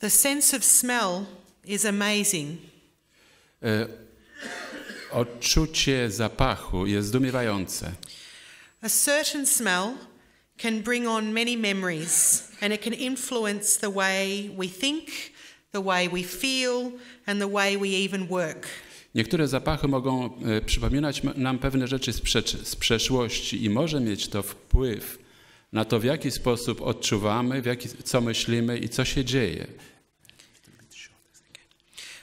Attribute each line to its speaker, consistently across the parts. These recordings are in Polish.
Speaker 1: The sense of smell is amazing.
Speaker 2: Odczucie zapachu jest zdumiewające.
Speaker 1: A certain smell can bring on many memories, and it can influence the way we think, the way we feel, and the way we even work.
Speaker 2: Niektóre zapachy mogą przypominać nam pewne rzeczy z przeszłości i może mieć to wpływ na to, w jaki sposób odczuwamy, co myślimy i co się dzieje.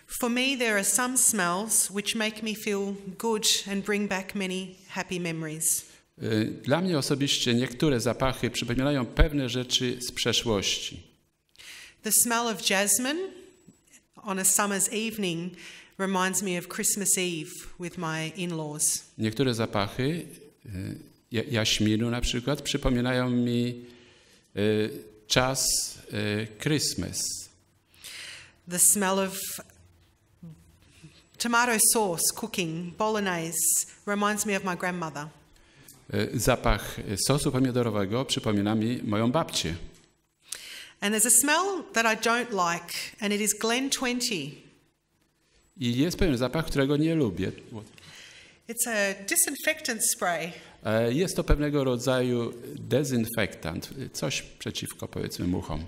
Speaker 1: For me, there are some smells which make me feel good and bring back many happy memories.
Speaker 2: Dla mnie osobiście niektóre zapachy przypominają pewne rzeczy z przeszłości.
Speaker 1: The smell of jasmine on a summer's evening reminds me of Christmas Eve with my in-laws.
Speaker 2: Niektóre zapachy, jaśminu na przykład, przypominają mi czas Christmas.
Speaker 1: The smell of tomato sauce cooking, bolognese, reminds me of my grandmother.
Speaker 2: Zapach sosu pomidorowego przypomina mi moją babcię.
Speaker 1: And there's a smell that I don't like, and it is Glen 20.
Speaker 2: I jest pewien zapach, którego nie lubię.
Speaker 1: It's a disinfectant spray.
Speaker 2: Jest to pewnego rodzaju dezynfektant, coś przeciwko, powiedzmy, muchom.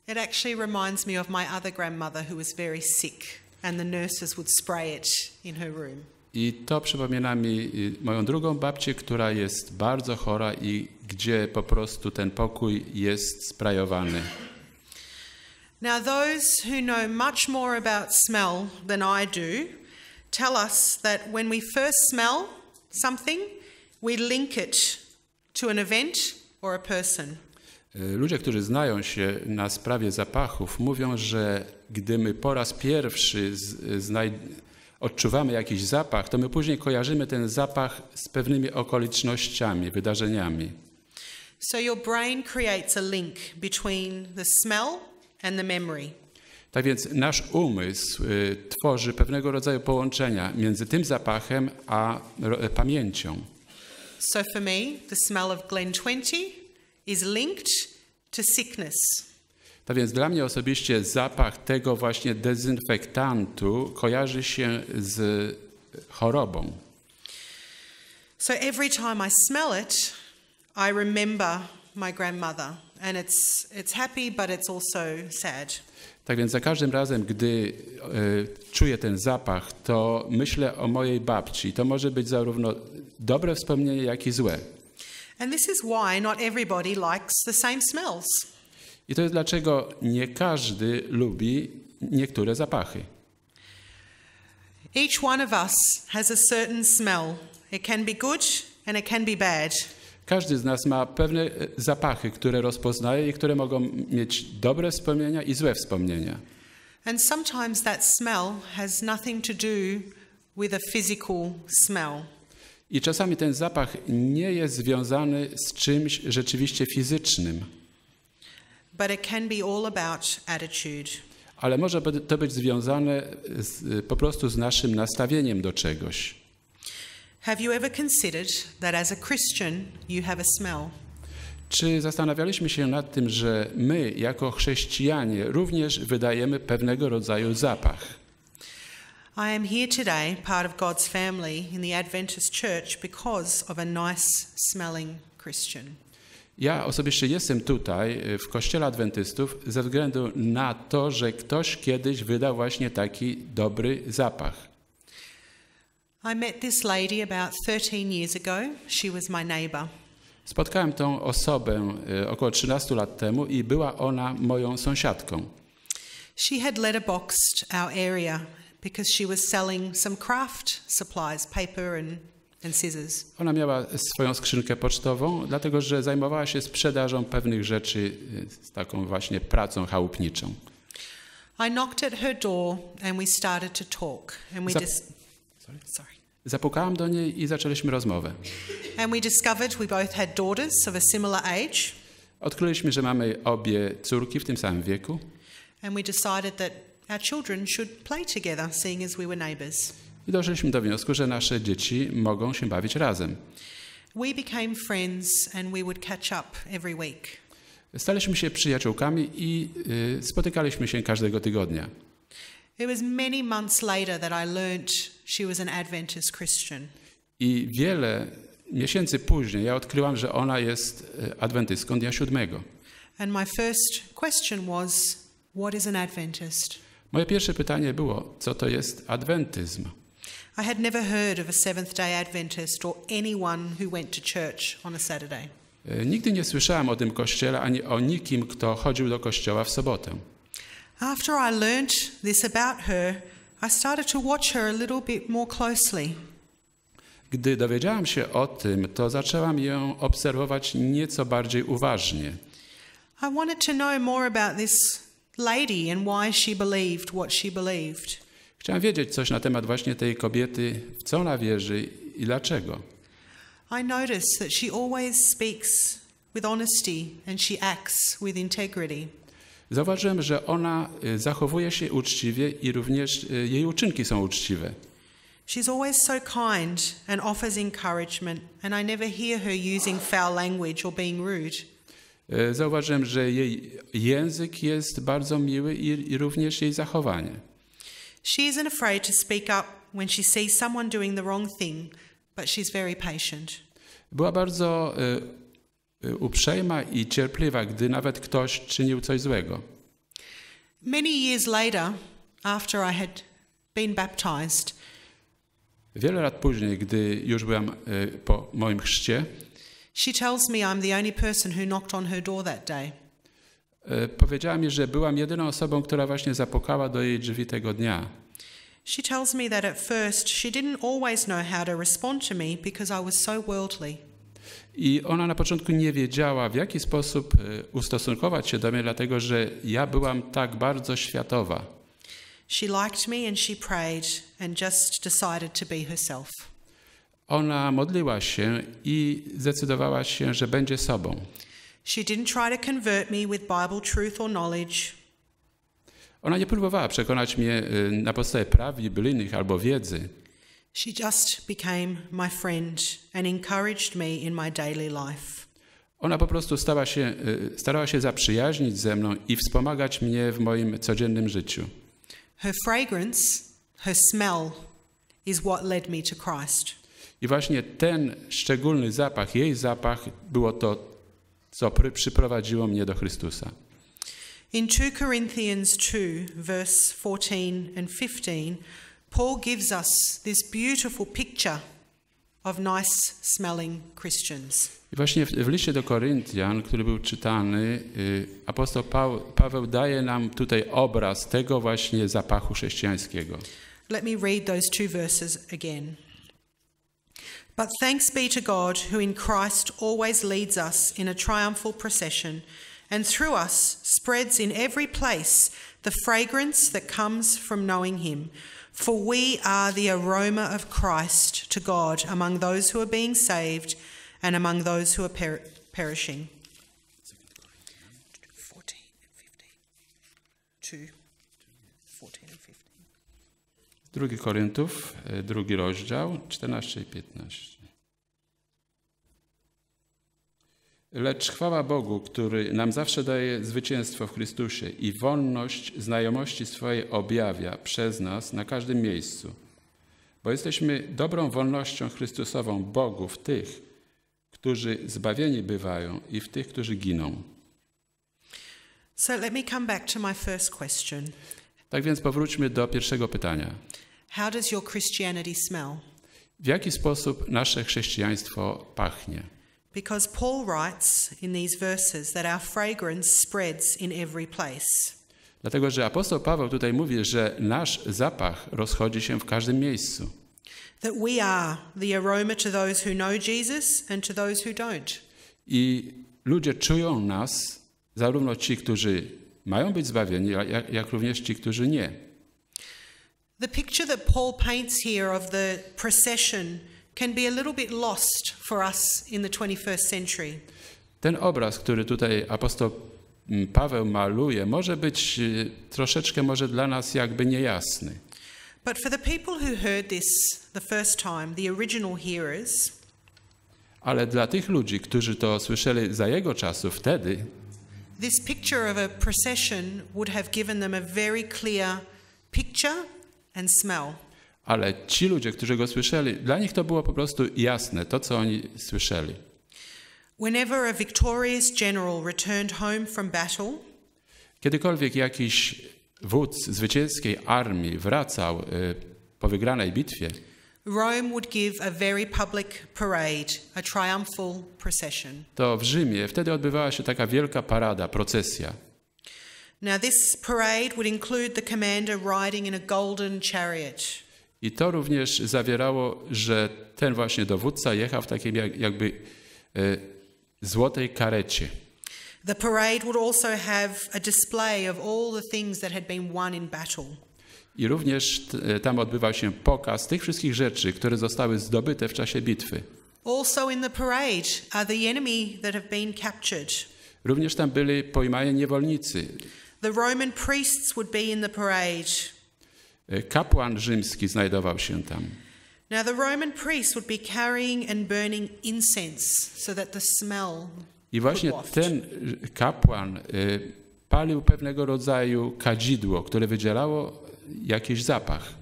Speaker 1: It actually reminds me of my other grandmother who was very sick, and the nurses would spray it in her room.
Speaker 2: I to przypomina mi moją drugą babcię, która jest bardzo chora i gdzie po prostu ten pokój jest sprayowany.
Speaker 1: Now those who know much more about smell than I do tell us that when we first smell something, we link it to an event or a person.
Speaker 2: Ludzie, którzy znają się na sprawie zapachów, mówią, że gdy my po raz pierwszy odczuwamy jakiś zapach, to my później kojarzymy ten zapach z pewnymi okolicznościami, wydarzeniami.
Speaker 1: So your brain creates a link between the smell and the memory.
Speaker 2: Tak więc nasz umysł tworzy pewnego rodzaju połączenia między tym zapachem a pamięcią.
Speaker 1: So for me, the smell of Glen 20 is linked to sickness.
Speaker 2: Tak więc dla mnie osobiście zapach tego właśnie dezynfektantu kojarzy się z chorobą.
Speaker 1: So every time I smell it, I remember my grandmother, and it's happy, but it's also sad.
Speaker 2: Tak więc za każdym razem, gdy czuję ten zapach, to myślę o mojej babci. To może być zarówno dobre wspomnienie, jak i złe.
Speaker 1: And this is why not everybody likes the same smells.
Speaker 2: I to jest dlaczego nie każdy lubi niektóre zapachy.
Speaker 1: Each one of us has a certain smell. It can be good and it can be bad.
Speaker 2: Każdy z nas ma pewne zapachy, które rozpoznaje i które mogą mieć dobre wspomnienia i złe wspomnienia.
Speaker 1: And sometimes that smell has nothing to do with a physical smell.
Speaker 2: I czasami ten zapach nie jest związany z czymś rzeczywiście fizycznym.
Speaker 1: But it can be all about attitude.
Speaker 2: Ale może to być związane po prostu z naszym nastawieniem do czegoś.
Speaker 1: Have you ever considered that as a Christian you have a smell?
Speaker 2: Czy zastanawialiśmy się nad tym, że my jako chrześcijanie również wydajemy pewnego rodzaju zapach?
Speaker 1: I am here today, part of God's family in the Adventist Church because of a nice smelling Christian.
Speaker 2: Ja osobiście jestem tutaj w Kościele Adwentystów ze względu na to, że ktoś kiedyś wydał właśnie taki dobry zapach.
Speaker 1: I met this lady about 13 years ago. She was my neighbor.
Speaker 2: Spotkałem tą osobę około 13 lat temu i była ona moją sąsiadką.
Speaker 1: She had letterboxed our area because she was selling some craft supplies, paper and scissors.
Speaker 2: Ona miała swoją skrzynkę pocztową, dlatego że zajmowała się sprzedażą pewnych rzeczy z taką właśnie pracą chałupniczą.
Speaker 1: I knocked at her door and we started to talk. And we
Speaker 2: Zapukałam do niej i zaczęliśmy rozmowę.
Speaker 1: And we discovered we both had daughters of a similar age.
Speaker 2: Odkryliśmy, że mamy obie córki w tym samym wieku.
Speaker 1: And we decided that our children should play together, seeing as we were neighbours.
Speaker 2: I doszliśmy do wniosku, że nasze dzieci mogą się bawić razem.
Speaker 1: We became friends and we would catch up every week.
Speaker 2: Staliśmy się przyjaciółkami i spotykaliśmy się każdego tygodnia.
Speaker 1: It was many months later that I learnt she was an Adventist Christian.
Speaker 2: I wiele miesięcy później ja odkryłam, że ona jest adwentystką dnia 7.
Speaker 1: And my first question was, what is an Adventist?
Speaker 2: Moje pierwsze pytanie było, co to jest adwentyzm?
Speaker 1: I had never heard of a Seventh-day Adventist or anyone who went to church on a Saturday.
Speaker 2: Nigdy nie słyszałam o tym kościele, ani o nikim, kto chodził do kościoła w sobotę.
Speaker 1: After I learnt this about her, I started to watch her a little bit more closely.
Speaker 2: Gdy dowiedziałam się o tym, to zaczęłam ją obserwować nieco bardziej uważnie.
Speaker 1: I wanted to know more about this lady and why she believed what she believed.
Speaker 2: Chciałam wiedzieć coś na temat właśnie tej kobiety, w co ona wierzy i dlaczego.
Speaker 1: I noticed that she always speaks with honesty and she acts with integrity.
Speaker 2: Zauważyłem, że ona zachowuje się uczciwie i również jej uczynki są uczciwe.
Speaker 1: She's always so kind and offers encouragement, and I never hear her using foul language or being rude.
Speaker 2: Zauważyłem, że jej język jest bardzo miły i również jej zachowanie.
Speaker 1: She isn't afraid to speak up when she sees someone doing the wrong thing, but she's very patient.
Speaker 2: Była bardzo uprzejma i cierpliwa, gdy nawet ktoś czynił coś złego.
Speaker 1: Many years later, after I had been baptized,
Speaker 2: Wiele lat później, gdy już byłam po moim chrzcie,
Speaker 1: she tells me I'm the only person who knocked on her door that day.
Speaker 2: powiedziała mi, że byłam jedyną osobą, która właśnie zapukała do jej drzwi tego dnia.
Speaker 1: She tells me that at first she didn't always know how to respond to me because I was so worldly.
Speaker 2: I ona na początku nie wiedziała, w jaki sposób ustosunkować się do mnie, dlatego że ja byłam tak bardzo światowa.
Speaker 1: She liked me and she prayed and just decided to be herself.
Speaker 2: Ona modliła się i zdecydowała się, że będzie sobą.
Speaker 1: She didn't try to convert me with Bible truth or knowledge.
Speaker 2: Ona nie próbowała przekonać mnie na podstawie praw biblijnych albo wiedzy.
Speaker 1: She just became my friend and encouraged me in my daily life.
Speaker 2: Ona po prostu starała się zaprzyjaźnić ze mną i wspomagać mnie w moim codziennym życiu.
Speaker 1: Her fragrance, her smell is what led me to Christ.
Speaker 2: I właśnie ten szczególny zapach, jej zapach było to, co przyprowadziło mnie do Chrystusa.
Speaker 1: In 2 Corinthians 2, verse 14 and 15, Paul gives us this beautiful picture of nice smelling Christians.
Speaker 2: I właśnie w liście do Koryntian, który był czytany, apostoł Paweł daje nam tutaj obraz tego właśnie zapachu chrześcijańskiego.
Speaker 1: Let me read those 2 verses again. But thanks be to God, who in Christ always leads us in a triumphal procession, and through us spreads in every place the fragrance that comes from knowing him. For we are the aroma of Christ to God among those who are being saved and among those who are perishing. 14 and 15. 2, 14 and 15.
Speaker 2: 2 Koryntów, 2 rozdział, 14 i 15. Lecz chwała Bogu, który nam zawsze daje zwycięstwo w Chrystusie i wolność znajomości swojej objawia przez nas na każdym miejscu. Bo jesteśmy dobrą wolnością Chrystusową Bogu w tych, którzy zbawieni bywają i w tych, którzy giną.
Speaker 1: So let me come back to my first question.
Speaker 2: Tak więc powróćmy do pierwszego pytania.
Speaker 1: How does your Christianity smell?
Speaker 2: W jaki sposób nasze chrześcijaństwo pachnie?
Speaker 1: Because Paul writes in these verses that our fragrance spreads in every place.
Speaker 2: Dlatego, że apostoł Paweł tutaj mówi, że nasz zapach rozchodzi się w każdym miejscu.
Speaker 1: That we are the aroma to those who know Jesus and to those who don't.
Speaker 2: I ludzie czują nas, zarówno ci, którzy mają być zbawieni, jak również ci, którzy nie.
Speaker 1: The picture that Paul paints here of the procession can be a little bit lost for us in the 21st century.
Speaker 2: Ten obraz, który tutaj apostoł Paweł maluje, może być troszeczkę może dla nas jakby niejasny.
Speaker 1: But for the people who heard this the first time, the original hearers,
Speaker 2: Ale dla tych ludzi, którzy to słyszeli za jego czasów wtedy,
Speaker 1: This picture of a procession would have given them a very clear picture and smell.
Speaker 2: Ale ci ludzie, którzy go słyszeli, dla nich to było po prostu jasne, to co oni słyszeli.
Speaker 1: Whenever a victorious general returned home from battle,
Speaker 2: Kiedykolwiek jakiś wódz zwycięskiej armii wracał po wygranej bitwie,
Speaker 1: Rome would give a very public parade, a triumphal procession.
Speaker 2: to w Rzymie wtedy odbywała się taka wielka parada, procesja.
Speaker 1: Now this parade would include the commander riding in a golden chariot.
Speaker 2: I to również zawierało, że ten właśnie dowódca jechał w takiej jakby złotej karecie.
Speaker 1: The parade would also have a display of all the things that had been won in battle.
Speaker 2: I również tam odbywał się pokaz tych wszystkich rzeczy, które zostały zdobyte w czasie bitwy.
Speaker 1: Also in the parade are the enemy that have been captured.
Speaker 2: Również tam byli pojmani niewolnicy.
Speaker 1: The Roman priests would be in the parade.
Speaker 2: Kapłan rzymski znajdował się tam.
Speaker 1: Now the Roman priests would be carrying and burning incense so that the smell
Speaker 2: I właśnie
Speaker 1: could waft.
Speaker 2: ten kapłan palił pewnego rodzaju kadzidło, które wydzielało jakiś zapach.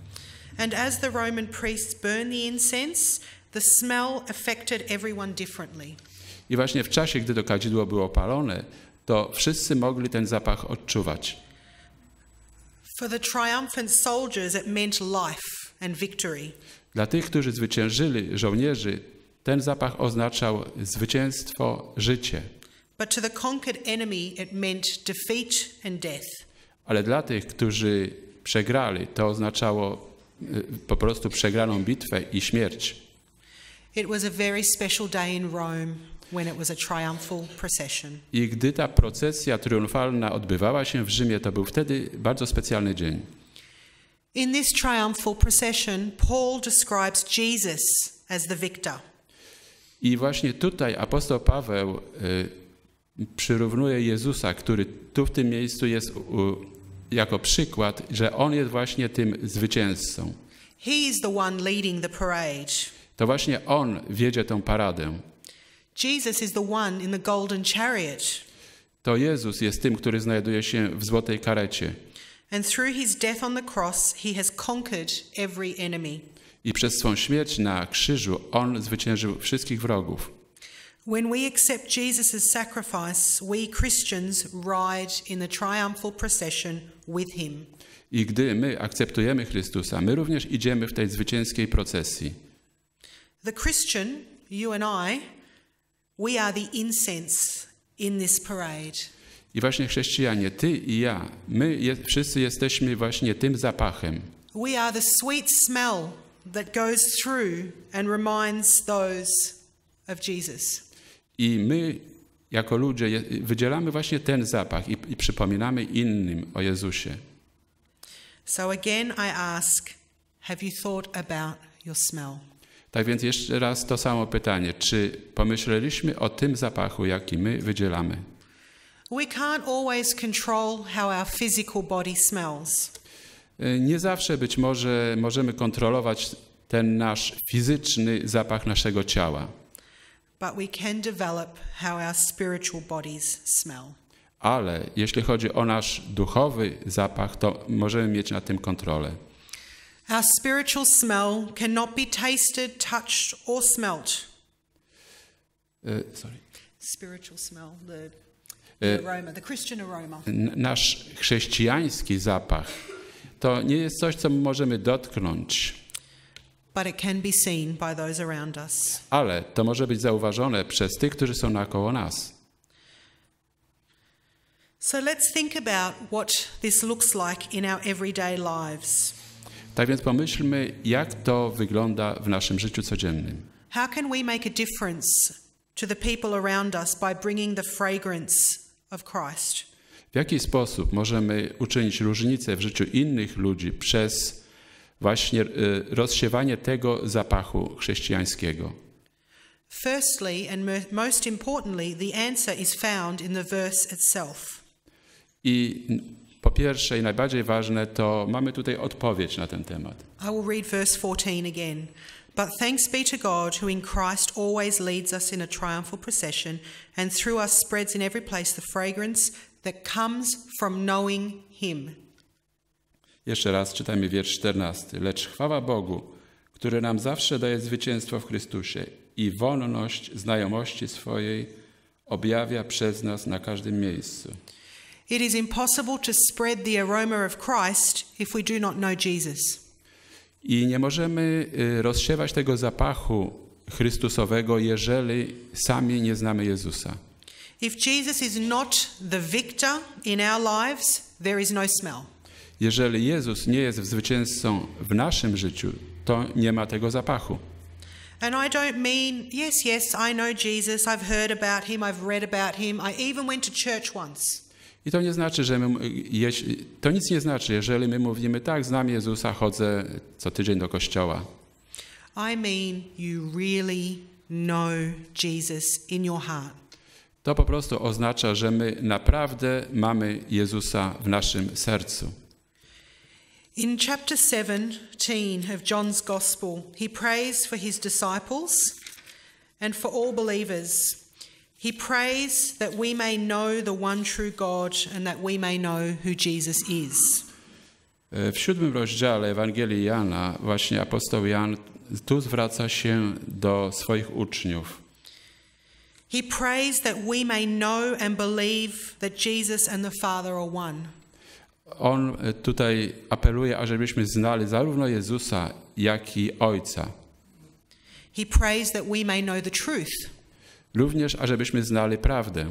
Speaker 1: And as the Roman priests burned the incense, the smell affected everyone differently.
Speaker 2: I właśnie w czasie, gdy to kadzidło było palone, to wszyscy mogli ten zapach odczuwać.
Speaker 1: For the triumphant soldiers it meant life and victory.
Speaker 2: Dla tych, którzy zwyciężyli, żołnierzy, ten zapach oznaczał zwycięstwo, życie.
Speaker 1: But to the conquered enemy it meant defeat and death.
Speaker 2: Ale dla tych, którzy przegrali, to oznaczało po prostu przegraną bitwę i śmierć.
Speaker 1: It was a very special day in Rome when it was a triumphal procession.
Speaker 2: I gdy ta procesja triumfalna odbywała się w Rzymie, to był wtedy bardzo specjalny dzień.
Speaker 1: In this triumphal procession, Paul describes Jesus as the victor.
Speaker 2: I właśnie tutaj apostoł Paweł przyrównuje Jezusa, który tu w tym miejscu jest jako przykład, że on jest właśnie tym zwycięzcą.
Speaker 1: He is the one leading the parade.
Speaker 2: To właśnie on wiedzie tę paradę.
Speaker 1: Jesus is the one in the golden chariot.
Speaker 2: To Jezus jest tym, który znajduje się w złotej karecie.
Speaker 1: And through his death on the cross, he has conquered every enemy.
Speaker 2: I przez swą śmierć na krzyżu on zwyciężył wszystkich wrogów.
Speaker 1: When we accept Jesus' sacrifice, we Christians ride in the triumphal procession with him.
Speaker 2: I gdy my akceptujemy Chrystusa, my również idziemy w tej zwycięskiej procesji.
Speaker 1: The Christian, you and I, we are the incense in this parade.
Speaker 2: I właśnie chrześcijanie, ty i ja, my wszyscy jesteśmy właśnie tym zapachem.
Speaker 1: We are the sweet smell that goes through and reminds those of Jesus.
Speaker 2: I my jako ludzie wydzielamy właśnie ten zapach i przypominamy innym o Jezusie.
Speaker 1: So again I ask, have you thought about your smell?
Speaker 2: Tak więc jeszcze raz to samo pytanie, czy pomyśleliśmy o tym zapachu, jaki my wydzielamy?
Speaker 1: We can't always control how our physical body smells.
Speaker 2: Nie zawsze być może możemy kontrolować ten nasz fizyczny zapach naszego ciała,
Speaker 1: But we can develop how our spiritual bodies smell.
Speaker 2: ale jeśli chodzi o nasz duchowy zapach, to możemy mieć nad tym kontrolę.
Speaker 1: Our spiritual smell cannot be tasted, touched or smelt. Spiritual smell, the aroma, the Christian aroma.
Speaker 2: Nasz chrześcijański zapach to nie jest coś, co możemy dotknąć,
Speaker 1: But it can be seen by those around us.
Speaker 2: ale to może być zauważone przez tych, którzy są naokoło nas.
Speaker 1: So let's think about what this looks like in our everyday lives.
Speaker 2: Tak więc pomyślmy, jak to wygląda w naszym życiu codziennym.
Speaker 1: How can we make a difference to the people around us by bringing the fragrance of Christ?
Speaker 2: W jaki sposób możemy uczynić różnicę w życiu innych ludzi przez właśnie rozsiewanie tego zapachu chrześcijańskiego?
Speaker 1: Firstly, and most importantly, the answer is found in the verse itself.
Speaker 2: I po pierwsze i najbardziej ważne, to mamy tutaj odpowiedź na ten temat.
Speaker 1: I will read verse 14 again. But thanks be to God, who in Christ always leads us in a triumphal procession, and through us spreads in every place the fragrance that comes from knowing Him.
Speaker 2: Jeszcze raz czytajmy wiersz 14. Lecz chwała Bogu, który nam zawsze daje zwycięstwo w Chrystusie i wolność znajomości swojej objawia przez nas na każdym miejscu.
Speaker 1: It is impossible to spread the aroma of Christ if we do not know Jesus.
Speaker 2: I nie możemy rozsiewać tego zapachu Chrystusowego, jeżeli sami nie znamy Jezusa.
Speaker 1: If Jesus is not the victor in our lives, there is no smell.
Speaker 2: Jeżeli Jezus nie jest zwycięzcą w naszym życiu, to nie ma tego zapachu.
Speaker 1: And I don't mean, yes, I know Jesus, I've heard about him, I've read about him, I even went to church once.
Speaker 2: I to nie znaczy, to nic nie znaczy, jeżeli my mówimy, tak, znam Jezusa, chodzę co tydzień do kościoła.
Speaker 1: I mean you really know Jesus in your heart.
Speaker 2: To po prostu oznacza, że my naprawdę mamy Jezusa w naszym sercu.
Speaker 1: In chapter 17 of John's Gospel, he prays for his disciples and for all believers. He prays that we may know the one true God and that we may know who Jesus is.
Speaker 2: W 7 rozdziale Ewangelii Jana właśnie apostoł Jan tu zwraca się do swoich uczniów.
Speaker 1: He prays that we may know and believe that Jesus and the Father are one.
Speaker 2: On tutaj apeluje, ażebyśmy znali zarówno Jezusa, jak i Ojca.
Speaker 1: He prays that we may know the truth.
Speaker 2: Również, ażebyśmy znali prawdę.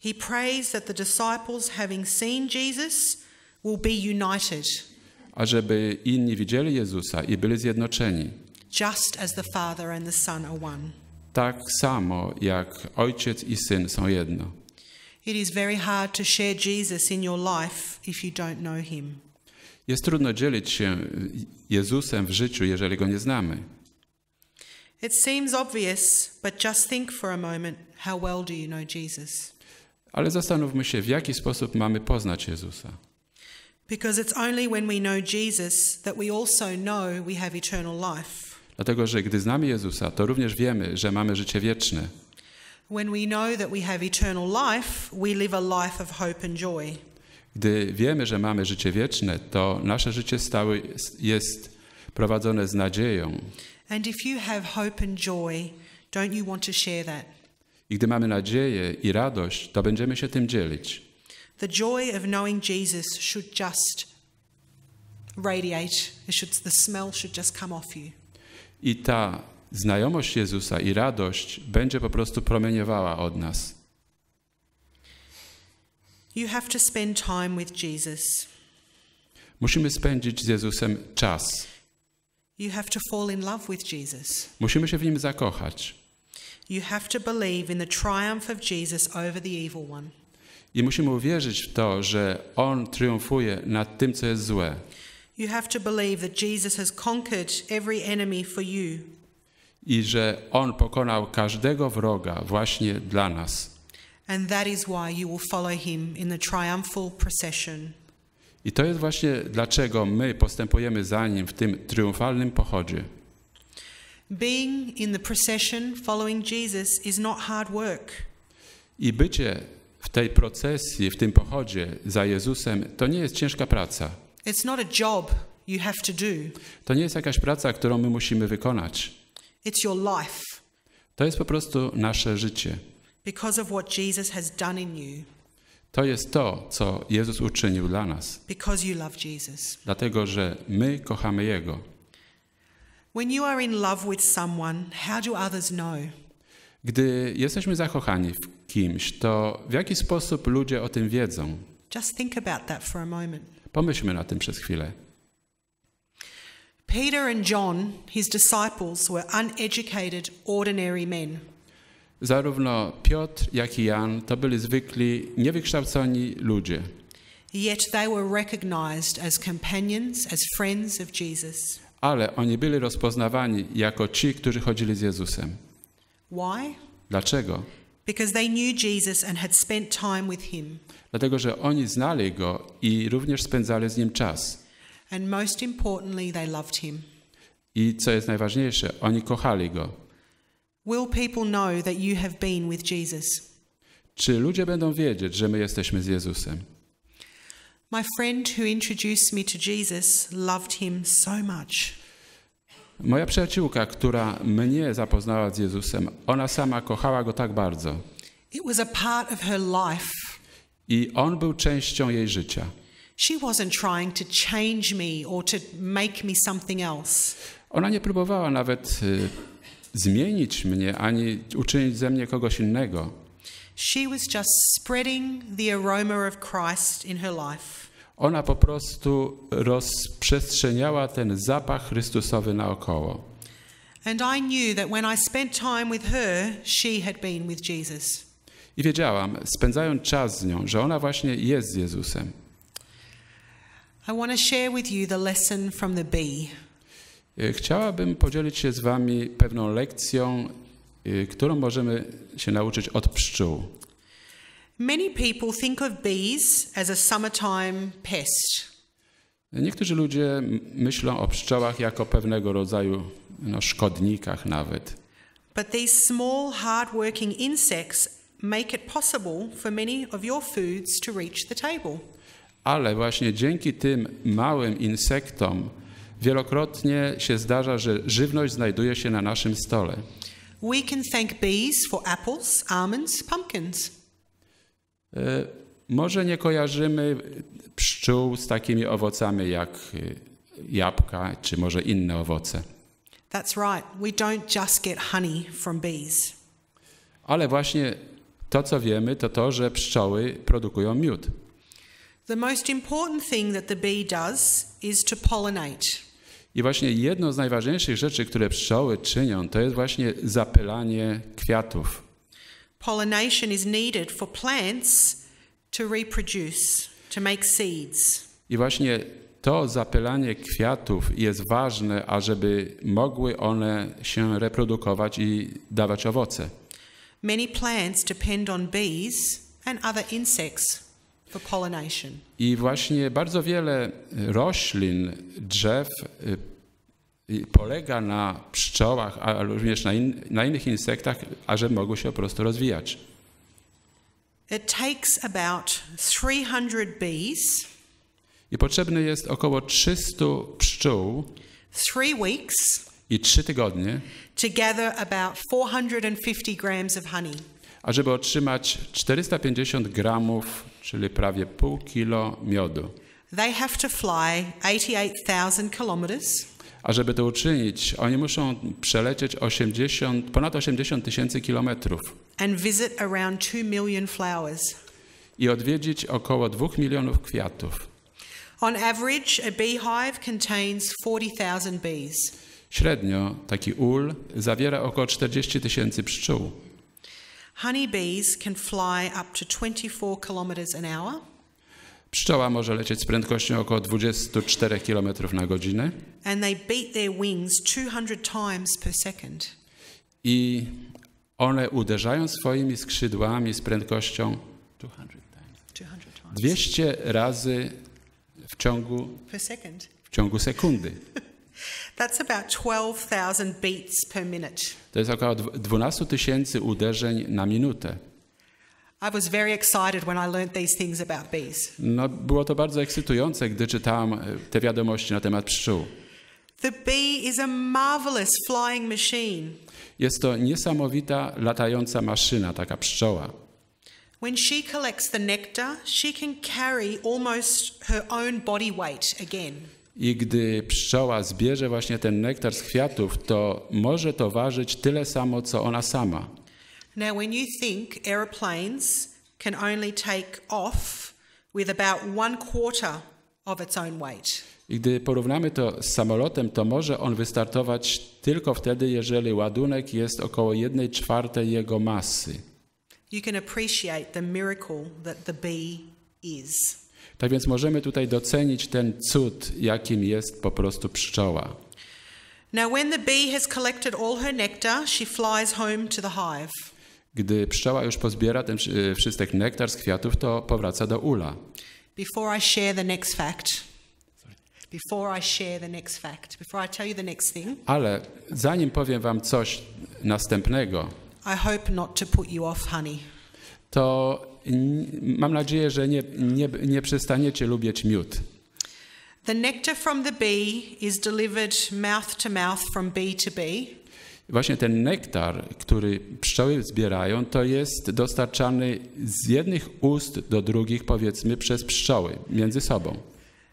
Speaker 1: He prays that the disciples, having seen Jesus, will be united.
Speaker 2: Ażeby inni widzieli Jezusa i byli zjednoczeni.
Speaker 1: Just as the Father and the Son are one.
Speaker 2: Tak samo jak Ojciec i Syn są jedno.
Speaker 1: It is very hard to share Jesus in your life if you don't know him.
Speaker 2: Jest trudno dzielić się Jezusem w życiu, jeżeli Go nie znamy.
Speaker 1: It seems obvious, but just think for a moment, how well do you know Jesus?
Speaker 2: Ale zastanówmy się, w jaki sposób mamy poznać Jezusa.
Speaker 1: Because it's only when we know Jesus that we also know we have eternal life.
Speaker 2: Dlatego, że gdy znamy Jezusa, to również wiemy, że mamy życie wieczne.
Speaker 1: When we know that we have eternal life, we live a life of hope and joy.
Speaker 2: Gdy wiemy, że mamy życie wieczne, to nasze życie stałe jest prowadzone z nadzieją.
Speaker 1: And if you have hope and joy, don't you want to share that?
Speaker 2: I gdy mamy nadzieję i radość, to będziemy się tym dzielić.
Speaker 1: The joy of knowing Jesus should just radiate. The smell should just come off you.
Speaker 2: I ta znajomość Jezusa i radość będzie po prostu promieniowała od nas.
Speaker 1: You have to spend time with Jesus.
Speaker 2: Musimy spędzić z Jezusem czas.
Speaker 1: You have to fall in love with Jesus.
Speaker 2: Musimy się w Nim zakochać.
Speaker 1: You have to believe in the triumph of Jesus over the evil one.
Speaker 2: I musimy uwierzyć w to, że On triumfuje nad tym, co jest złe.
Speaker 1: You have to believe that Jesus has conquered every enemy for you.
Speaker 2: I że On pokonał każdego wroga właśnie dla nas.
Speaker 1: And that is why you will follow him in the triumphal procession.
Speaker 2: I to jest właśnie dlaczego my postępujemy za Nim w tym triumfalnym pochodzie.
Speaker 1: Being in the procession following Jesus is not hard work.
Speaker 2: I bycie w tej procesji, w tym pochodzie za Jezusem, to nie jest ciężka praca.
Speaker 1: It's not a job you have to do.
Speaker 2: To nie jest jakaś praca, którą my musimy wykonać.
Speaker 1: It's your life.
Speaker 2: To jest po prostu nasze życie.
Speaker 1: Because of what Jesus has done in you.
Speaker 2: To jest to, co Jezus uczynił dla nas.
Speaker 1: Because you love Jesus.
Speaker 2: Dlatego, że my kochamy Jego.
Speaker 1: When you are in love with someone, how do others know?
Speaker 2: Gdy jesteśmy zakochani w kimś, to w jaki sposób ludzie o tym wiedzą?
Speaker 1: Just think about that for a moment.
Speaker 2: Pomyślmy na tym przez chwilę.
Speaker 1: Peter and John, his disciples, were uneducated, ordinary men.
Speaker 2: Zarówno Piotr, jak i Jan to byli zwykli, niewykształconi ludzie.
Speaker 1: Yet they were recognized as companions, as friends of Jesus.
Speaker 2: Ale oni byli rozpoznawani jako ci, którzy chodzili z Jezusem.
Speaker 1: Why?
Speaker 2: Dlaczego?
Speaker 1: Because they knew Jesus and had spent time with him.
Speaker 2: Dlatego, że oni znali Go i również spędzali z Nim czas.
Speaker 1: And most importantly, they loved him.
Speaker 2: I co jest najważniejsze, oni kochali Go.
Speaker 1: Will people know that you have been with Jesus?
Speaker 2: Czy ludzie będą wiedzieć, że my jesteśmy z Jezusem?
Speaker 1: My friend who introduced me to Jesus loved him so much.
Speaker 2: Moja przyjaciółka, która mnie zapoznała z Jezusem, ona sama kochała Go tak bardzo.
Speaker 1: It was a part of her life.
Speaker 2: I On był częścią jej życia.
Speaker 1: She wasn't trying to change me or to make me something else.
Speaker 2: Ona nie próbowała nawet zmienić mnie, ani uczynić ze mnie kogoś innego.
Speaker 1: She was just spreading the aroma of Christ in her life.
Speaker 2: Ona po prostu rozprzestrzeniała ten zapach Chrystusowy naokoło.
Speaker 1: And I knew that when I spent time with her, she had been with Jesus.
Speaker 2: I wiedziałam, spędzając czas z nią, że ona właśnie jest z Jezusem.
Speaker 1: I want to share with you the lesson from the bee.
Speaker 2: Chciałabym podzielić się z wami pewną lekcją, którą możemy się nauczyć od pszczół.
Speaker 1: Many people think of bees as a summertime pest.
Speaker 2: Niektórzy ludzie myślą o pszczołach jako pewnego rodzaju szkodnikach nawet.
Speaker 1: But these small, hard-working insects make it possible for many of your foods to reach the table.
Speaker 2: Ale właśnie dzięki tym małym insektom wielokrotnie się zdarza, że żywność znajduje się na naszym stole.
Speaker 1: We can thank bees for apples, almonds, pumpkins.
Speaker 2: Może nie kojarzymy pszczół z takimi owocami jak jabłka, czy może inne owoce.
Speaker 1: That's right. We don't just get honey from bees.
Speaker 2: Ale właśnie to, co wiemy, to to, że pszczoły produkują miód.
Speaker 1: The most important thing that the bee does is to pollinate.
Speaker 2: I właśnie jedną z najważniejszych rzeczy, które pszczoły czynią, to jest właśnie zapylanie kwiatów.
Speaker 1: Pollination is needed for plants to reproduce, to make seeds.
Speaker 2: I właśnie to zapylanie kwiatów jest ważne, ażeby mogły one się reprodukować i dawać owoce.
Speaker 1: Many plants depend on bees and other insects for pollination.
Speaker 2: I właśnie bardzo wiele roślin, drzew polega na pszczołach, a również na innych insektach, ażeby mogły się po prostu rozwijać.
Speaker 1: It takes about 300 bees,
Speaker 2: I potrzebne jest około 300 pszczół
Speaker 1: 3 weeks,
Speaker 2: i 3 tygodnie,
Speaker 1: to gather about 450 grams of honey.
Speaker 2: ażeby otrzymać 450 gramów, czyli prawie pół kilo miodu.
Speaker 1: They have to fly 88,000 kilometers.
Speaker 2: A żeby to uczynić, oni muszą przelecieć ponad 80 tysięcy kilometrów
Speaker 1: And visit around 2 million flowers.
Speaker 2: i odwiedzić około 2 milionów kwiatów.
Speaker 1: On average, a beehive contains 40,000 bees.
Speaker 2: Średnio taki ul zawiera około 40 tysięcy pszczół.
Speaker 1: Honey bees can fly up to 24 kilometers an hour.
Speaker 2: Pszczoła może lecieć z prędkością około 24 km na godzinę
Speaker 1: And they beat their wings 200 times per second.
Speaker 2: i one uderzają swoimi skrzydłami z prędkością 200 razy w ciągu sekundy.
Speaker 1: That's about 12,000 beats per minute.
Speaker 2: To jest około 12 tysięcy uderzeń na minutę.
Speaker 1: I was very excited when I learned these things about bees.
Speaker 2: No, było to bardzo ekscytujące, gdy czytałam te wiadomości na temat pszczół.
Speaker 1: The bee is a marvelous flying machine.
Speaker 2: Jest to niesamowita latająca maszyna, taka pszczoła.
Speaker 1: When she collects the nectar, she can carry almost her own body weight again.
Speaker 2: I gdy pszczoła zbierze właśnie ten nektar z kwiatów, to może to ważyć tyle samo, co ona sama.
Speaker 1: Now, when you think aeroplanes can only take off with about 1/4 of its own weight.
Speaker 2: I gdy porównamy to z samolotem, to może on wystartować tylko wtedy, jeżeli ładunek jest około 1/4 jego masy.
Speaker 1: You can appreciate the miracle that the bee is.
Speaker 2: Tak więc możemy tutaj docenić ten cud, jakim jest po prostu pszczoła.
Speaker 1: Now, when the bee has collected all her nectar, she flies home to the hive.
Speaker 2: Gdy pszczoła już pozbiera ten wszystek nektar z kwiatów, to powraca do ula.
Speaker 1: Before I share the next fact, before I share the next fact, before I tell you the next thing.
Speaker 2: Ale zanim powiem wam coś następnego,
Speaker 1: I hope not to put you off, honey.
Speaker 2: to mam nadzieję, że nie przestaniecie lubić miód.
Speaker 1: The nectar from the bee is delivered mouth to mouth from bee to bee.
Speaker 2: Właśnie ten nektar, który pszczoły zbierają, to jest dostarczany z jednych ust do drugich, powiedzmy, przez pszczoły między sobą.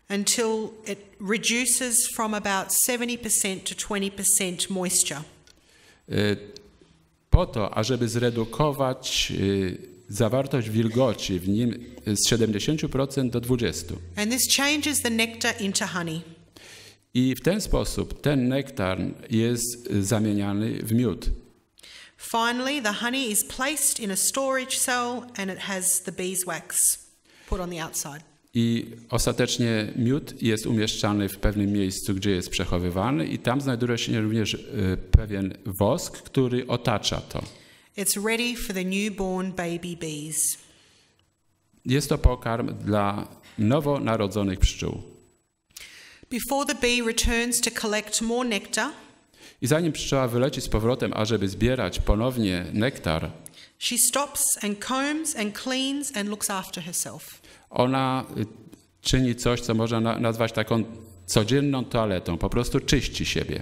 Speaker 1: Until it reduces from about 70% to 20% moisture.
Speaker 2: Po to, ażeby zredukować zawartość wilgoci w nim z 70% do 20%.
Speaker 1: And this changes the nectar into honey.
Speaker 2: I w ten sposób ten nektar jest zamieniany w miód.
Speaker 1: Finally, the honey is placed in a storage cell and it has the beeswax put on the outside.
Speaker 2: I ostatecznie miód jest umieszczany w pewnym miejscu, gdzie jest przechowywany i tam znajduje się również pewien wosk, który otacza to.
Speaker 1: It's ready for the newborn baby bees.
Speaker 2: Jest to pokarm dla nowonarodzonych pszczół.
Speaker 1: Before the bee returns to collect more nectar,
Speaker 2: I zanim pszczoła wyleci z powrotem, ażeby zbierać ponownie nektar,
Speaker 1: she stops and combs and cleans and looks after herself.
Speaker 2: ona czyni coś, co można nazwać taką codzienną toaletą, po prostu czyści siebie.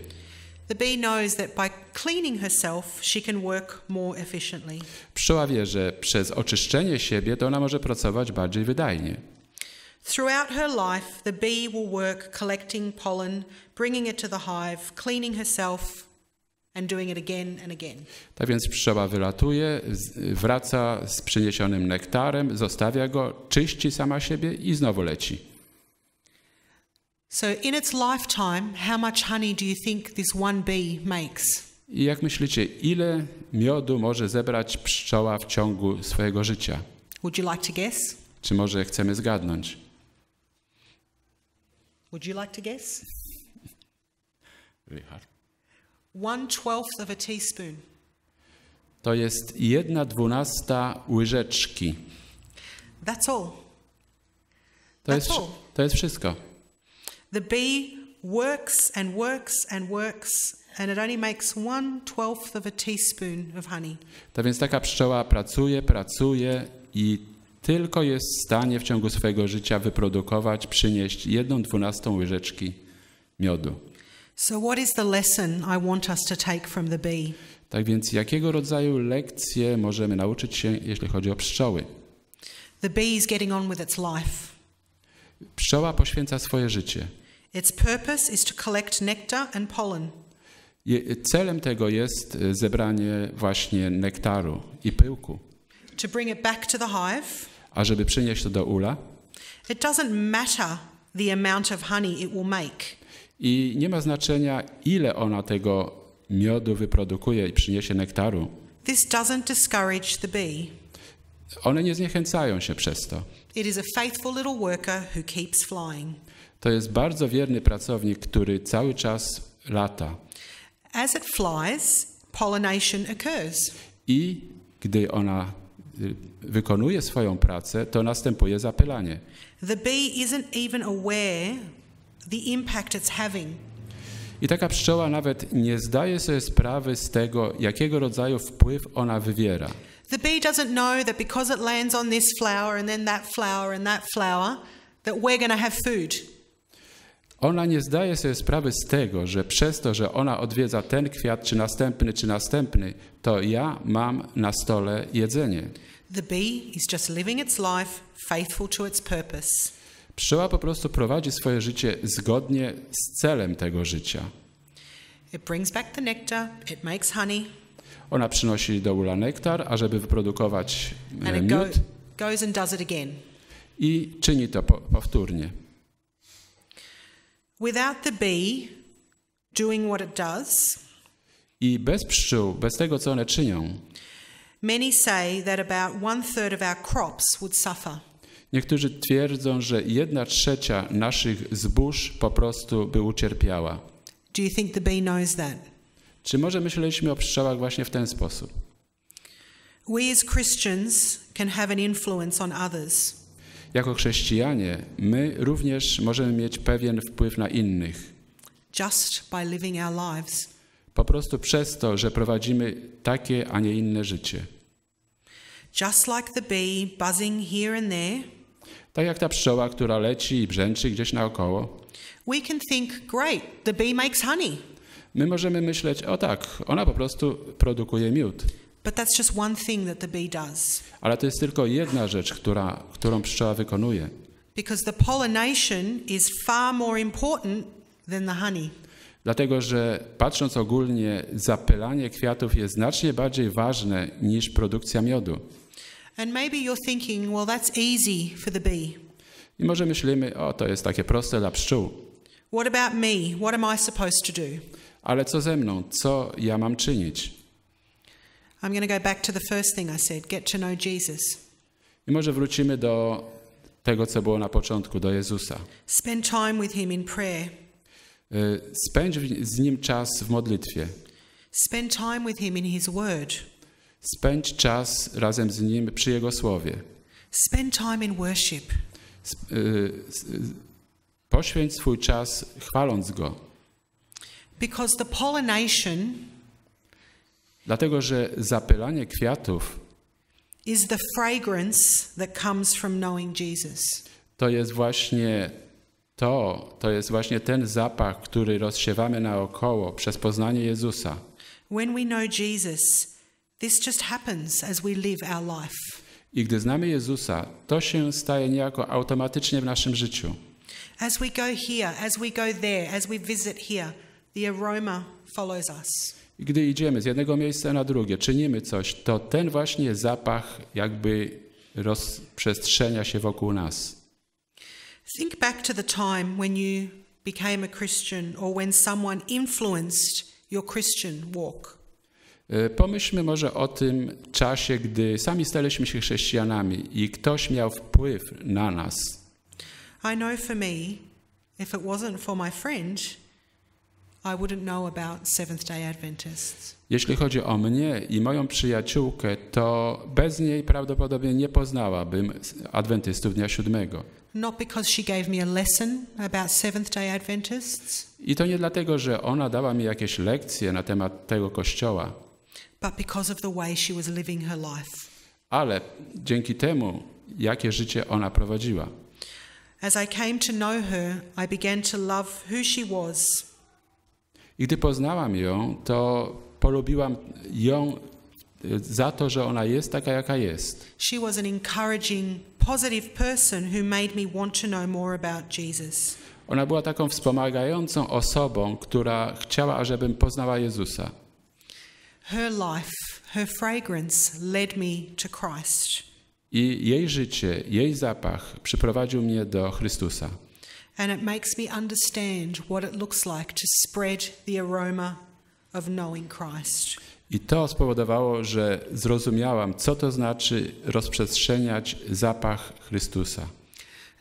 Speaker 1: The bee knows that by cleaning herself, she can work more efficiently.
Speaker 2: Pszczoła wie, że przez oczyszczenie siebie to ona może pracować bardziej wydajnie.
Speaker 1: Throughout her life, the bee will work collecting pollen, bringing it to the hive, cleaning herself and doing it again and again.
Speaker 2: Tak więc pszczoła wylatuje, wraca z przyniesionym nektarem, zostawia go, czyści sama siebie i znowu leci.
Speaker 1: So in its lifetime, how much honey do you think this one bee makes?
Speaker 2: I jak myślicie, ile miodu może zebrać pszczoła w ciągu swojego życia?
Speaker 1: Would you like to guess?
Speaker 2: Czy może chcemy zgadnąć?
Speaker 1: Would you like to guess?
Speaker 2: Really hard.
Speaker 1: 1/12 of a teaspoon.
Speaker 2: To jest 1/12 łyżeczki.
Speaker 1: That's all.
Speaker 2: To jest wszystko.
Speaker 1: The bee works and works and works and it only makes 1/12 of a teaspoon of honey.
Speaker 2: Tak więc taka pszczoła pracuje i tylko jest w stanie w ciągu swojego życia wyprodukować, przynieść 1/12 łyżeczki miodu.
Speaker 1: So what is the lesson I want us to take from the bee?
Speaker 2: Tak więc jakiego rodzaju lekcje możemy nauczyć się, jeśli chodzi o pszczoły?
Speaker 1: The bee is getting on with its life.
Speaker 2: Pszczoła poświęca swoje życie.
Speaker 1: Its purpose is to collect nectar and pollen.
Speaker 2: Celem tego jest zebranie właśnie nektaru i pyłku.
Speaker 1: To bring it back to the hive.
Speaker 2: A żeby przynieść to do ula.
Speaker 1: It doesn't matter the amount of honey it will make.
Speaker 2: I nie ma znaczenia, ile ona tego miodu wyprodukuje i przyniesie nektaru.
Speaker 1: This doesn't discourage the bee.
Speaker 2: One nie zniechęcają się przez to.
Speaker 1: It is a faithful little worker who keeps flying.
Speaker 2: To jest bardzo wierny pracownik, który cały czas lata.
Speaker 1: As it flies, pollination occurs.
Speaker 2: I gdy ona wykonuje swoją pracę, to następuje zapylanie.
Speaker 1: The bee isn't even aware the impact it's having.
Speaker 2: I taka pszczoła nawet nie zdaje sobie sprawy z tego, jakiego rodzaju wpływ ona wywiera.
Speaker 1: The bee doesn't know that because it lands on this flower and then that flower and that flower, that we're going to have food.
Speaker 2: Ona nie zdaje sobie sprawy z tego, że przez to, że ona odwiedza ten kwiat, czy następny, to ja mam na stole jedzenie.
Speaker 1: The bee is just living its life faithful to its purpose.
Speaker 2: Pszczoła po prostu prowadzi swoje życie zgodnie z celem tego życia.
Speaker 1: It brings back the nectar, it makes honey.
Speaker 2: Ona przynosi do ula nektar, ażeby wyprodukować
Speaker 1: And it
Speaker 2: miód
Speaker 1: goes and does it again.
Speaker 2: i czyni to powtórnie.
Speaker 1: Without the bee doing what it does,
Speaker 2: I bez pszczół, bez tego, co one czynią,
Speaker 1: many say that about 1/3 of our crops would suffer.
Speaker 2: niektórzy twierdzą, że 1/3 naszych zbóż po prostu by ucierpiała.
Speaker 1: Do you think the bee knows that?
Speaker 2: Czy może myśleliśmy o pszczołach właśnie w ten sposób?
Speaker 1: We as Christians can have an influence on others.
Speaker 2: Jako chrześcijanie my również możemy mieć pewien wpływ na innych.
Speaker 1: Just by living our lives.
Speaker 2: Po prostu przez to, że prowadzimy takie, a nie inne życie.
Speaker 1: Just like the bee buzzing here and there,
Speaker 2: Tak jak ta pszczoła, która leci i brzęczy gdzieś naokoło.
Speaker 1: we can think, great, the bee makes honey.
Speaker 2: My możemy myśleć, o tak, ona po prostu produkuje miód.
Speaker 1: But that's just one thing that the bee does.
Speaker 2: Ale to jest tylko jedna rzecz, którą pszczoła wykonuje.
Speaker 1: Because the pollination is far more important than the honey.
Speaker 2: Dlatego, że patrząc ogólnie, zapylanie kwiatów jest znacznie bardziej ważne niż produkcja miodu.
Speaker 1: And maybe you're thinking, well, that's easy for the bee.
Speaker 2: I może myślimy, o, to jest takie proste dla pszczół.
Speaker 1: What about me? What am I supposed to do?
Speaker 2: Ale co ze mną? Co ja mam czynić?
Speaker 1: I'm going to go back to the first thing I said, get to know Jesus.
Speaker 2: I może wrócimy do tego, co było na początku, do Jezusa.
Speaker 1: Spend time with him in prayer.
Speaker 2: Spędź z Nim czas w modlitwie.
Speaker 1: Spend time with him in his word.
Speaker 2: Spędź czas razem z Nim przy Jego Słowie.
Speaker 1: Spend time in worship.
Speaker 2: Poświęć swój czas chwaląc Go.
Speaker 1: Because the pollination
Speaker 2: Dlatego, że zapylanie kwiatów
Speaker 1: is the fragrance that comes from knowing Jesus.
Speaker 2: to jest właśnie ten zapach, który rozsiewamy naokoło przez poznanie Jezusa.
Speaker 1: When we know Jesus, this just happens as we live our life.
Speaker 2: I gdy znamy Jezusa, to się staje niejako automatycznie w naszym życiu.
Speaker 1: As we go here, as we go there, as we visit here, the aroma follows us.
Speaker 2: I gdy idziemy z jednego miejsca na drugie, czynimy coś, to ten właśnie zapach jakby rozprzestrzenia się wokół nas.
Speaker 1: Think back to the time when you became a Christian or when someone influenced your Christian walk.
Speaker 2: Pomyślmy może o tym czasie, gdy sami staliśmy się chrześcijanami i ktoś miał wpływ na nas.
Speaker 1: I know for me, if it wasn't for my friend, I wouldn't know about Seventh-day Adventists.
Speaker 2: Jeśli chodzi o mnie i moją przyjaciółkę, to bez niej prawdopodobnie nie poznałabym adwentystów dnia siódmego.
Speaker 1: Not because she gave me a lesson about Seventh-day Adventists,
Speaker 2: I to nie dlatego, że ona dała mi jakieś lekcje na temat tego kościoła,
Speaker 1: but because of the way she was living her life.
Speaker 2: ale dzięki temu, jakie życie ona prowadziła.
Speaker 1: As I came to know her, I began to love who she was.
Speaker 2: I gdy poznałam ją, to polubiłam ją za to, że ona jest taka, jaka jest.
Speaker 1: She was an encouraging, positive person who made me want to know more about Jesus.
Speaker 2: Ona była taką wspomagającą osobą, która chciała, ażebym poznała Jezusa.
Speaker 1: Her life, her fragrance led me to Christ.
Speaker 2: I jej życie, jej zapach przyprowadził mnie do Chrystusa.
Speaker 1: And it makes me understand what it looks like to spread the aroma of knowing Christ.
Speaker 2: I to spowodowało, że zrozumiałam, co to znaczy rozprzestrzeniać zapach Chrystusa.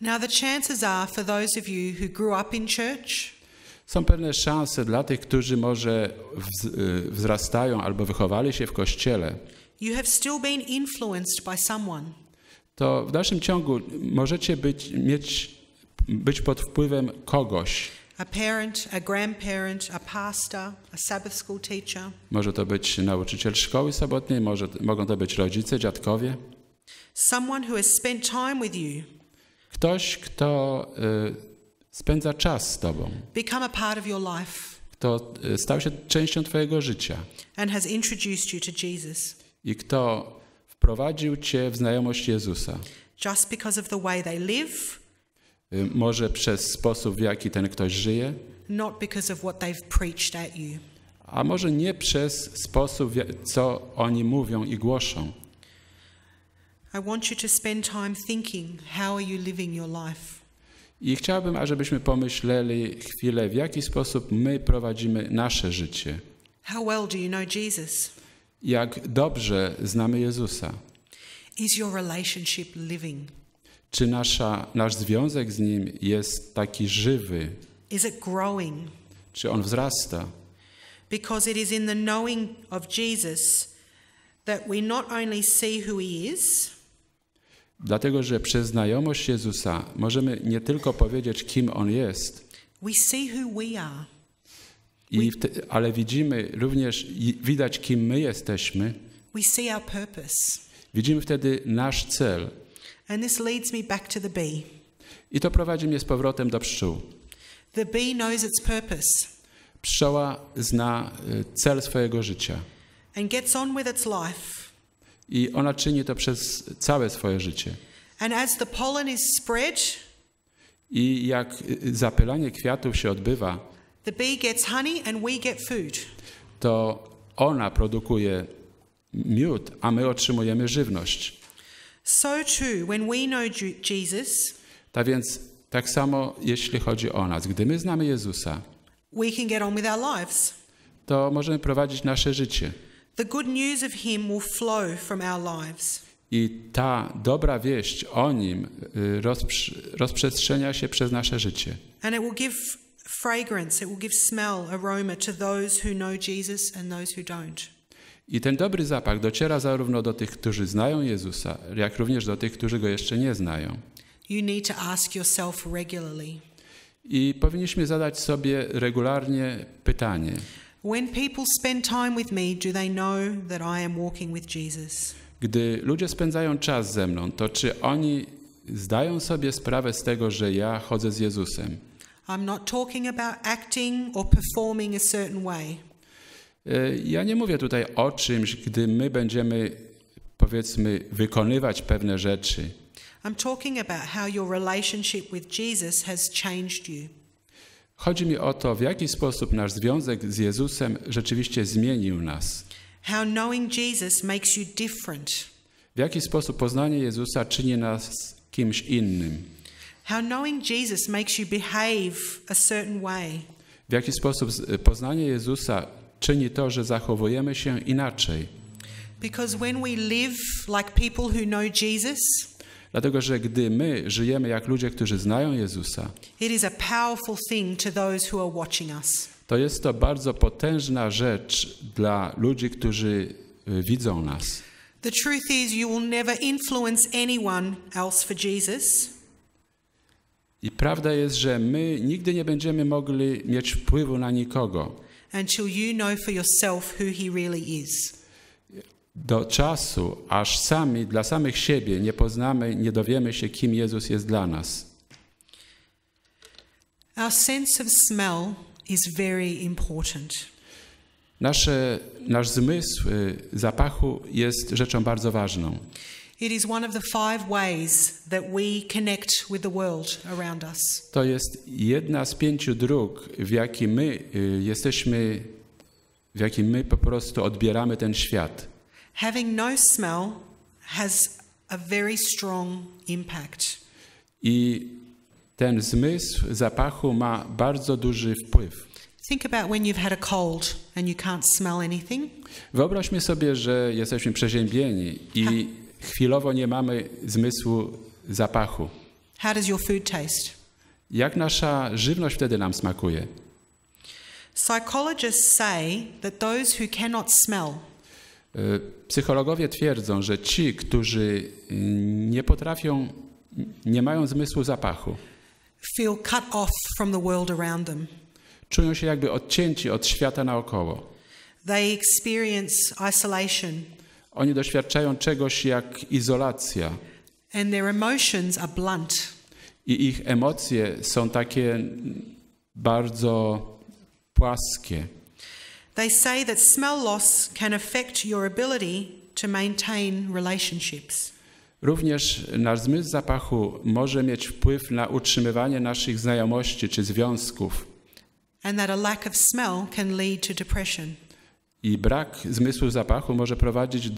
Speaker 1: Now the chances are for those of you who grew up in church,
Speaker 2: Są pewne szanse dla tych, którzy może wzrastają albo wychowali się w kościele.
Speaker 1: you have still been influenced by someone.
Speaker 2: To w dalszym ciągu możecie być pod wpływem kogoś.
Speaker 1: A parent, a grandparent, a pastor, a Sabbath school teacher.
Speaker 2: Może to być nauczyciel szkoły sobotniej, mogą to być rodzice, dziadkowie.
Speaker 1: Someone who has spent time with you,
Speaker 2: Ktoś, kto spędza czas z tobą,
Speaker 1: become a part of your life,
Speaker 2: kto stał się częścią twojego życia
Speaker 1: and has introduced you to Jesus.
Speaker 2: i kto wprowadził cię w znajomość Jezusa.
Speaker 1: Just because of the way they live,
Speaker 2: Może przez sposób, w jaki ten ktoś żyje,
Speaker 1: not because of what they've preached at you.
Speaker 2: a może nie przez sposób, co oni mówią i głoszą.
Speaker 1: I want you to spend time thinking, how are you living your life?
Speaker 2: I chciałbym, ażebyśmy pomyśleli chwilę, w jaki sposób my prowadzimy nasze życie.
Speaker 1: How well do you know Jesus?
Speaker 2: Jak dobrze znamy Jezusa.
Speaker 1: Is your relationship living?
Speaker 2: Czy nasz związek z Nim jest taki żywy?
Speaker 1: Is it growing?
Speaker 2: Czy on wzrasta?
Speaker 1: Because it is in the knowing of Jesus that we not only see who he is,
Speaker 2: Dlatego, że przez znajomość Jezusa możemy nie tylko powiedzieć, kim On jest,
Speaker 1: we see who we are.
Speaker 2: ale widzimy również, widać, kim my jesteśmy.
Speaker 1: We see our purpose.
Speaker 2: Widzimy wtedy nasz cel.
Speaker 1: And this leads me back to the bee.
Speaker 2: I to prowadzi mnie z powrotem do pszczół.
Speaker 1: The bee knows its purpose
Speaker 2: Pszczoła zna cel swojego życia.
Speaker 1: and gets on with its life.
Speaker 2: I ona czyni to przez całe swoje życie.
Speaker 1: And as the pollen is spread,
Speaker 2: I jak zapylanie kwiatów się odbywa,
Speaker 1: the bee gets honey and we get food.
Speaker 2: to ona produkuje miód, a my otrzymujemy żywność.
Speaker 1: So too, when we know Jesus,
Speaker 2: Tak więc tak samo jeśli chodzi o nas. Gdy my znamy Jezusa,
Speaker 1: we can get on with our lives.
Speaker 2: to możemy prowadzić nasze życie.
Speaker 1: The good news of him will flow from our lives.
Speaker 2: I ta dobra wieść o Nim rozprzestrzenia się przez nasze życie.
Speaker 1: And it will give fragrance, it will give smell, aroma to those who know Jesus and those who don't.
Speaker 2: I ten dobry zapach dociera zarówno do tych, którzy znają Jezusa, jak również do tych, którzy Go jeszcze nie znają.
Speaker 1: You need to ask yourself regularly.
Speaker 2: I powinniśmy zadać sobie regularnie pytanie.
Speaker 1: When people spend time with me, do they know that I am walking with Jesus?
Speaker 2: Gdy ludzie spędzają czas ze mną, to czy oni zdają sobie sprawę z tego, że ja chodzę z Jezusem?
Speaker 1: I'm not talking about acting or performing a certain way.
Speaker 2: Ja nie mówię tutaj o czymś, gdy my będziemy, powiedzmy, wykonywać pewne rzeczy.
Speaker 1: I'm talking about how your relationship with Jesus has changed you.
Speaker 2: Chodzi mi o to, w jaki sposób nasz związek z Jezusem rzeczywiście zmienił nas.
Speaker 1: How knowing Jesus makes you different.
Speaker 2: W jaki sposób poznanie Jezusa czyni nas kimś innym.
Speaker 1: How knowing Jesus makes you behave a certain way.
Speaker 2: W jaki sposób poznanie Jezusa czyni to, że zachowujemy się inaczej.
Speaker 1: Because when we live like people who know Jesus,
Speaker 2: Dlatego, że gdy my żyjemy jak ludzie, którzy znają Jezusa,
Speaker 1: it is a powerful thing to those who are watching us.
Speaker 2: to jest to bardzo potężna rzecz dla ludzi, którzy widzą nas.
Speaker 1: The truth is you will never influence anyone else for Jesus.
Speaker 2: I prawda jest, że my nigdy nie będziemy mogli mieć wpływu na nikogo
Speaker 1: Until you know for yourself who he really is.
Speaker 2: do czasu, aż sami dla samych siebie nie poznamy, nie dowiemy się, kim Jezus jest dla nas.
Speaker 1: Our sense of smell is very important.
Speaker 2: Nasz zmysł zapachu jest rzeczą bardzo ważną.
Speaker 1: It is one of the 5 ways that we connect with the world around us.
Speaker 2: To jest jedna z 5 dróg, w jakim my po prostu odbieramy ten świat.
Speaker 1: Having no smell has a very strong impact.
Speaker 2: I ten zmysł zapachu ma bardzo duży wpływ.
Speaker 1: Think about when you've had a cold and you can't smell anything.
Speaker 2: Wyobraźmy sobie, że jesteśmy przeziębieni i chwilowo nie mamy zmysłu zapachu.
Speaker 1: How does your food taste?
Speaker 2: Jak nasza żywność wtedy nam smakuje?
Speaker 1: Psychologists say that those who cannot smell
Speaker 2: Psychologowie twierdzą, że ci, którzy nie mają zmysłu zapachu,
Speaker 1: feel cut off from the world around them.
Speaker 2: czują się jakby odcięci od świata naokoło.
Speaker 1: They experience isolation.
Speaker 2: Oni doświadczają czegoś jak izolacja
Speaker 1: And their emotions are blunt.
Speaker 2: i ich emocje są takie bardzo płaskie.
Speaker 1: They say that smell loss can affect your ability to maintain relationships.
Speaker 2: Również nasz zmysł zapachu może mieć wpływ na utrzymywanie naszych znajomości czy związków.
Speaker 1: And that a lack of smell can lead to depression.
Speaker 2: I brak zmysłu zapachu może prowadzić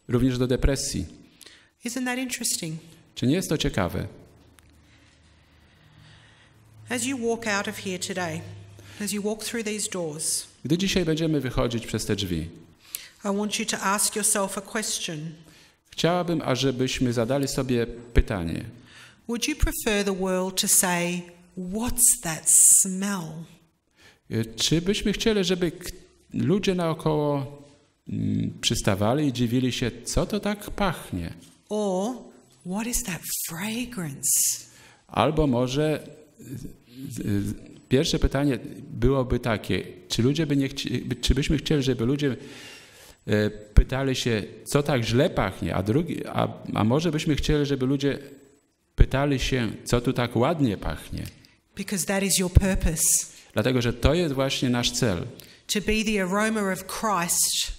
Speaker 2: również do depresji.
Speaker 1: Isn't that interesting?
Speaker 2: Czy nie jest to ciekawe?
Speaker 1: As you walk out of here today, as you walk through these doors,
Speaker 2: Gdy dzisiaj będziemy wychodzić przez te drzwi,
Speaker 1: I want you to ask yourself a question.
Speaker 2: chciałabym, ażebyśmy zadali sobie pytanie.
Speaker 1: Would you prefer the world to say, "What's that smell?"
Speaker 2: Czy byśmy chcieli, żeby ludzie naokoło przystawali i dziwili się, co to tak pachnie?
Speaker 1: Or what is that fragrance?
Speaker 2: Albo może pierwsze pytanie byłoby takie, czy byśmy chcieli, żeby ludzie pytali się, co tak źle pachnie, a może byśmy chcieli, żeby ludzie pytali się, co tu tak ładnie pachnie.
Speaker 1: Because that is your purpose.
Speaker 2: Dlatego, że to jest właśnie nasz cel.
Speaker 1: To be the aroma of Christ.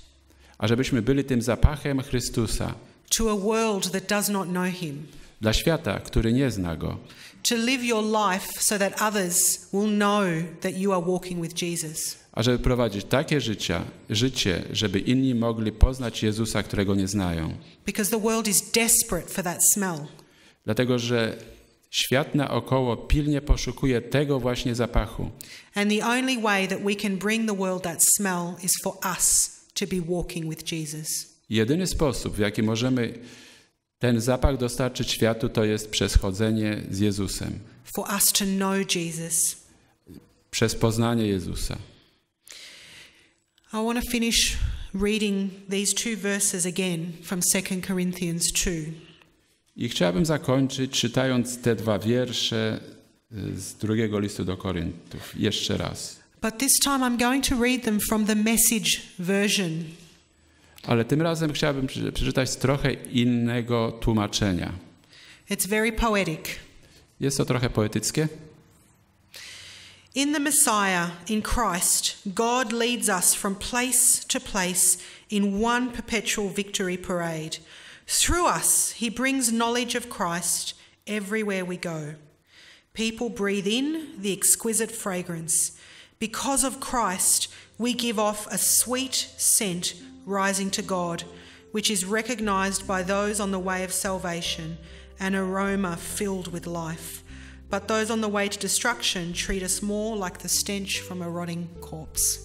Speaker 2: A żebyśmy byli tym zapachem Chrystusa.
Speaker 1: To a world that does not know him.
Speaker 2: Dla świata, który nie zna Go.
Speaker 1: To live your life so that others will know that you are walking with Jesus.
Speaker 2: A żeby prowadzić takie życie, żeby inni mogli poznać Jezusa, którego nie znają.
Speaker 1: Because the world is desperate for that smell.
Speaker 2: Dlatego, że świat naokoło pilnie poszukuje tego właśnie zapachu.
Speaker 1: And the only way that we can bring the world that smell is for us to be walking with Jesus.
Speaker 2: Jedyny sposób, w jaki możemy ten zapach dostarczyć światu, to jest przez chodzenie z Jezusem.
Speaker 1: For us to know Jesus.
Speaker 2: Przez poznanie Jezusa.
Speaker 1: I want to finish reading these two verses again from 2 Corinthians 2.
Speaker 2: I chciałbym zakończyć czytając te 2 wiersze z 2 listu do Koryntów jeszcze raz.
Speaker 1: But this time I'm going to read them from the Message version.
Speaker 2: Ale tym razem chciałbym przeczytać z trochę innego tłumaczenia.
Speaker 1: It's very poetic.
Speaker 2: Jest to trochę poetyckie.
Speaker 1: In the Messiah, in Christ, God leads us from place to place in one perpetual victory parade. Through us, he brings knowledge of Christ everywhere we go. People breathe in the exquisite fragrance. Because of Christ, we give off a sweet scent rising to God, which is recognized by those on the way of salvation, an aroma filled with life. But those on the way to destruction treat us more like the stench from a rotting corpse.